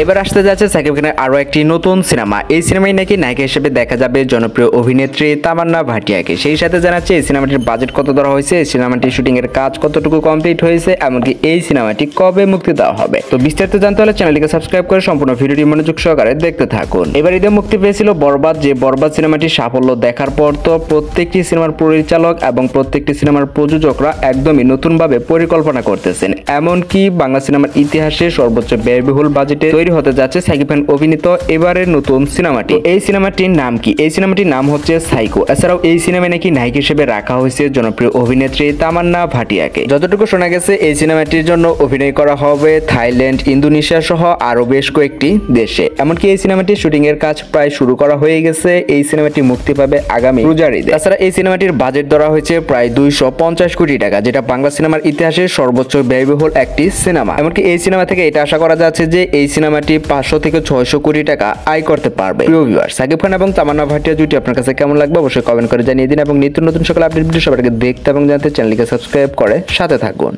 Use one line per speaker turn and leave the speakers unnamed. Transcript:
এবার আসতে যাচ্ছে সাকিব খানের আরো একটি নতুন সিনেমা। এই সিনেমায় নাকি নায়িকা হিসেবে দেখা যাবে জনপ্রিয় অভিনেত্রী তামান্না ভাটিয়াকে। সেই সাথে জানাচ্ছে এই সিনেমাটির বাজেট কত ধরা হয়েছে, এই সিনেমাটির শুটিং এর কাজ কতটুকু কমপ্লিট হয়েছে, এমনকি এই সিনেমাটি কবে মুক্তি দেওয়া হবে। তো বিস্তারিত জানতে হলে চ্যানেলটিকে সাবস্ক্রাইব করে সম্পূর্ণ ভিডিওটি মনোযোগ সহকারে দেখতে থাকুন। এবার ঈদে মুক্তি পেয়েছিল বরবাদ, যে বরবাদ সিনেমাটির সাফল্য দেখার পর তো প্রত্যেকটি সিনেমার পরিচালক এবং প্রত্যেকটি সিনেমার প্রযোজকরা একদমই নতুনভাবে পরিকল্পনা করতেছেন। এমনকি বাংলা সিনেমার ইতিহাসে সর্বোচ্চ ব্যয়বহুল বাজেটে হতে যাচ্ছে সাকিব খান অভিনীত এবারের নতুন সিনেমাটি। এই সিনেমাটির নাম কি? এই সিনেমাটির নাম হচ্ছে সাইকো। এছাড়াও এই সিনেমায় নাকি নায়িকা হিসেবে রাখা হয়েছে জনপ্রিয় অভিনেত্রী তামান্না ভাটিয়াকে। যতটুকু শোনা গেছে এই সিনেমাটির জন্য অভিনয় করা হবে থাইল্যান্ড, ইন্দোনেশিয়া সহ আরো বেশ কয়েকটি দেশে। এমনকি এই সিনেমাটির শুটিং এর কাজ প্রায় শুরু করা হয়ে গেছে। এই সিনেমাটি মুক্তি পাবে আগামী রোজার ঈদে। তাছাড়া এই সিনেমাটির বাজেট ধরা হয়েছে প্রায় 250 কোটি টাকা, যেটা বাংলা সিনেমার ইতিহাসে সর্বোচ্চ ব্যয়বহুল একটি সিনেমা। এমনকি এই সিনেমা থেকে এটা আশা করা যাচ্ছে যে এই সিনেমাটি 500 থেকে 600 কোটি টাকা আয় করতে পারবে। প্রিয় ভিউয়ার, সাকিব খান এবং তামান্না ভাটিয়া জুটি আপনার কাছে কেমন লাগবে অবশ্যই কমেন্ট করে জানিয়ে দিন এবং নিত্য নতুন সকল আপডেট ভিডিও সবার আগে দেখতে এবং জানতে চ্যানেলটিকে সাবস্ক্রাইব করে সাথে থাকুন।